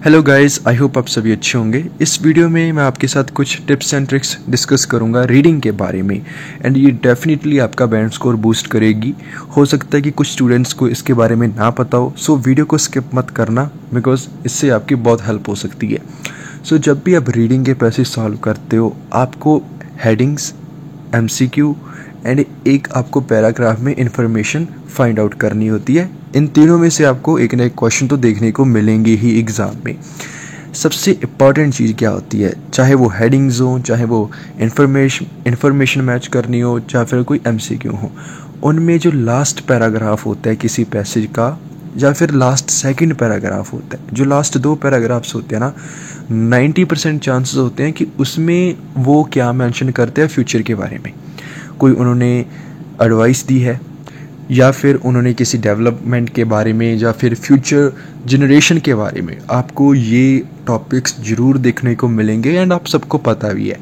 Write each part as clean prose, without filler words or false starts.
Hello guys, I hope आप सभी अच्छे होंगे। इस वीडियो में मैं आपके साथ कुछ टिप्स एंड ट्रिक्स डिस्कस करूंगा रीडिंग के बारे में एंड ये डेफिनेटली आपका बैंड स्कोर बूस्ट करेगी। हो सकता है कि कुछ स्टूडेंट्स को इसके बारे में ना पता हो, सो वीडियो को स्किप मत करना बिकॉज इससे आपकी बहुत हेल्प हो सकती है। सो जब भी आप रीडिंग के पैसेज सॉल्व करते हो, आपको हेडिंग्स, MCQ एंड एक आपको पैराग्राफ में इंफॉर्मेशन फाइंड आउट करनी होती है। इन तीनों में से आपको एक ना एक क्वेश्चन तो देखने को मिलेंगे ही एग्ज़ाम में। सबसे इम्पॉर्टेंट चीज़ क्या होती है, चाहे वो हेडिंग्स हो, चाहे वो इंफॉर्मेशन मैच करनी हो, चाहे फिर कोई MCQ हो, उनमें जो लास्ट पैराग्राफ होता है किसी पैसेज का या फिर लास्ट सेकंड पैराग्राफ होता है, जो लास्ट 2 पैराग्राफ्स होते हैं ना, 90% चांसेस होते हैं कि उसमें वो क्या मेंशन करते हैं फ्यूचर के बारे में। कोई उन्होंने एडवाइस दी है या फिर उन्होंने किसी डेवलपमेंट के बारे में या फिर फ्यूचर जनरेशन के बारे में आपको ये टॉपिक्स ज़रूर देखने को मिलेंगे एंड आप सबको पता भी है।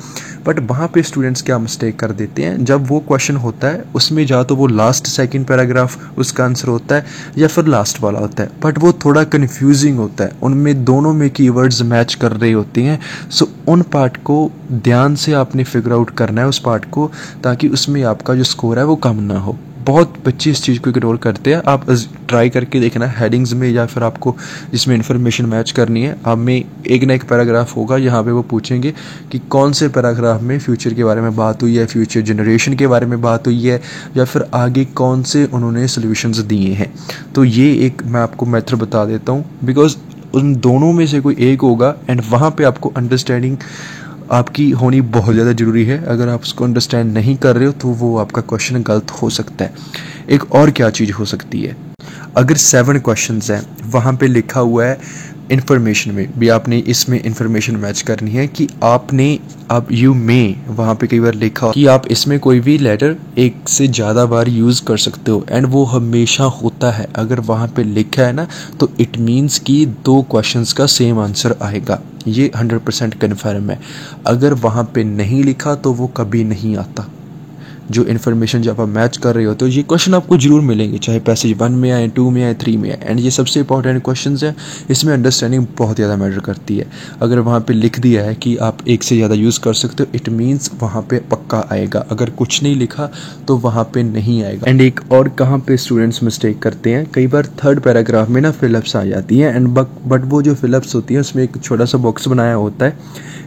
बट वहाँ पे स्टूडेंट्स क्या मिस्टेक कर देते हैं, जब वो क्वेश्चन होता है उसमें या तो वो लास्ट सेकंड पैराग्राफ उसका आंसर होता है या फिर लास्ट वाला होता है, बट वो थोड़ा कन्फ्यूजिंग होता है, उनमें दोनों में कीवर्ड्स मैच कर रहे होते हैं। सो उन पार्ट को ध्यान से आपने फिगर आउट करना है उस पार्ट को, ताकि उसमें आपका जो स्कोर है वो कम ना हो। बहुत बच्चे इस चीज़ को इग्नोर करते हैं। आप ट्राई करके देखना हेडिंग्स में या फिर आपको जिसमें इन्फॉर्मेशन मैच करनी है, आप में एक ना एक पैराग्राफ होगा यहाँ पे वो पूछेंगे कि कौन से पैराग्राफ में फ्यूचर के बारे में बात हुई है, फ्यूचर जनरेशन के बारे में बात हुई है, या फिर आगे कौन से उन्होंने सोल्यूशंस दिए हैं। तो ये एक मैं आपको मेथड बता देता हूँ बिकॉज उन दोनों में से कोई एक होगा एंड वहाँ पे आपको अंडरस्टैंडिंग आपकी होनी बहुत ज़्यादा ज़रूरी है। अगर आप उसको अंडरस्टैंड नहीं कर रहे हो तो वो आपका क्वेश्चन गलत हो सकता है। एक और क्या चीज़ हो सकती है, अगर 7 क्वेश्चंस हैं, वहाँ पे लिखा हुआ है इन्फॉर्मेशन में भी आपने इसमें इन्फॉर्मेशन मैच करनी है कि आपने अब यू में वहाँ पे कई बार लिखा कि आप इसमें कोई भी लेटर एक से ज़्यादा बार यूज़ कर सकते हो एंड वो हमेशा होता है। अगर वहाँ पे लिखा है ना तो इट मीन्स कि 2 क्वेश्चंस का सेम आंसर आएगा, ये 100% कन्फर्म है। अगर वहाँ पे नहीं लिखा तो वो कभी नहीं आता। जो इन्फॉर्मेशन जब आप मैच कर रहे होते हो, ये क्वेश्चन आपको जरूर मिलेंगे, चाहे पैसेज 1 में आए, 2 में आए, 3 में आए, एंड ये सबसे इंपॉर्टेंट क्वेश्चन है। इसमें अंडरस्टैंडिंग बहुत ज़्यादा मैटर करती है। अगर वहाँ पे लिख दिया है कि आप एक से ज़्यादा यूज़ कर सकते हो, इट मीन्स वहाँ पे पक्का आएगा। अगर कुछ नहीं लिखा तो वहाँ पे नहीं आएगा। एंड एक और कहाँ पे स्टूडेंट्स मिस्टेक करते हैं, कई बार 3rd पैराग्राफ में ना फिलअप्स आ जाती हैं एंड बट वो जो फिलअप्स होती है उसमें एक छोटा सा बॉक्स बनाया होता है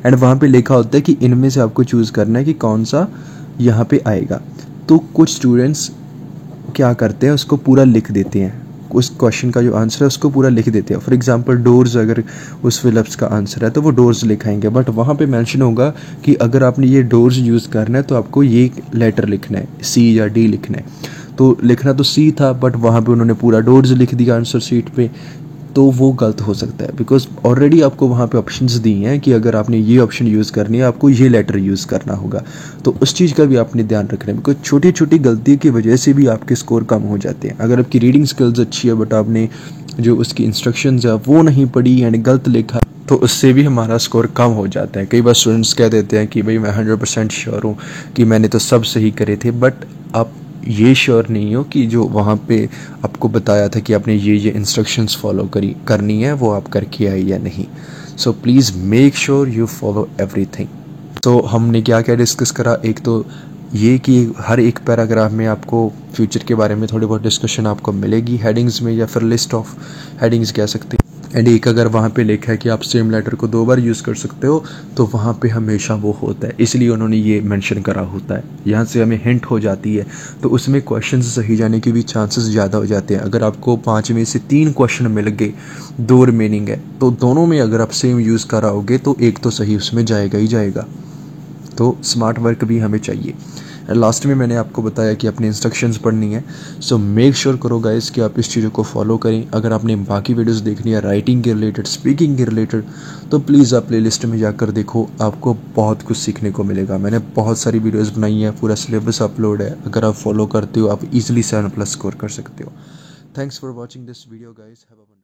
एंड वहाँ पे लिखा होता है कि इनमें से आपको चूज़ करना है कि कौन सा यहाँ पे आएगा। तो कुछ स्टूडेंट्स क्या करते हैं, उसको पूरा लिख देते हैं, उस क्वेश्चन का जो आंसर है उसको पूरा लिख देते हैं। फॉर एग्जांपल डोर्स, अगर उस फिलअप्स का आंसर है तो वो डोर्स लिखाएंगे, बट वहाँ पे मेंशन होगा कि अगर आपने ये डोर्स यूज़ करना है तो आपको ये लेटर लिखना है, C या D लिखना है। तो लिखना तो C था बट वहाँ पे उन्होंने पूरा डोर्स लिख दिया आंसर शीट पे, तो वो गलत हो सकता है बिकॉज ऑलरेडी आपको वहाँ पे ऑप्शंस दिए हैं कि अगर आपने ये ऑप्शन यूज़ करनी है आपको ये लेटर यूज़ करना होगा। तो उस चीज़ का भी आपने ध्यान रखना है बिकॉज छोटी छोटी गलती की वजह से भी आपके स्कोर कम हो जाते हैं। अगर आपकी रीडिंग स्किल्स अच्छी है बट आपने जो उसकी इंस्ट्रक्शंस है वो नहीं पढ़ी एंड गलत लिखा, तो उससे भी हमारा स्कोर कम हो जाता है। कई बार स्टूडेंट्स कह देते हैं कि भाई मैं 100% श्योर हूँ कि मैंने तो सब सही करे थे, बट आप ये श्योर नहीं हो कि जो वहाँ पे आपको बताया था कि आपने ये इंस्ट्रक्शंस फॉलो करनी है वो आप करके आए या नहीं। So please make sure you follow everything. तो हमने क्या क्या डिस्कस करा, एक तो ये कि हर एक पैराग्राफ में आपको फ्यूचर के बारे में थोड़ी बहुत डिस्कशन आपको मिलेगी हेडिंग्स में या फिर लिस्ट ऑफ हेडिंग्स कह सकते हैं। एंड एक अगर वहाँ पे लिखा है कि आप सेम लेटर को 2 बार यूज़ कर सकते हो तो वहाँ पे हमेशा वो होता है, इसलिए उन्होंने ये मेंशन करा होता है। यहाँ से हमें हिंट हो जाती है, तो उसमें क्वेश्चंस सही जाने के भी चांसेस ज़्यादा हो जाते हैं। अगर आपको 5 में से 3 क्वेश्चन मिल गए, 2 रिमेनिंग है, तो दोनों में अगर आप सेम यूज़ कराओगे तो एक तो सही उसमें जाएगा ही जाएगा। तो स्मार्ट वर्क भी हमें चाहिए। लास्ट में मैंने आपको बताया कि अपनी इंस्ट्रक्शंस पढ़नी है, सो मेक श्योर करो गाइस कि आप इस चीज़ों को फॉलो करें। अगर आपने बाकी वीडियोस देखनी है राइटिंग के रिलेटेड, स्पीकिंग के रिलेटेड, तो प्लीज़ आप प्लेलिस्ट में जाकर देखो, आपको बहुत कुछ सीखने को मिलेगा। मैंने बहुत सारी वीडियोज़ बनाई हैं, पूरा सिलेबस अपलोड है, अगर आप फॉलो करते हो आप ईजिली 7+ स्कोर कर सकते हो। Thanks for watching this video guys, have a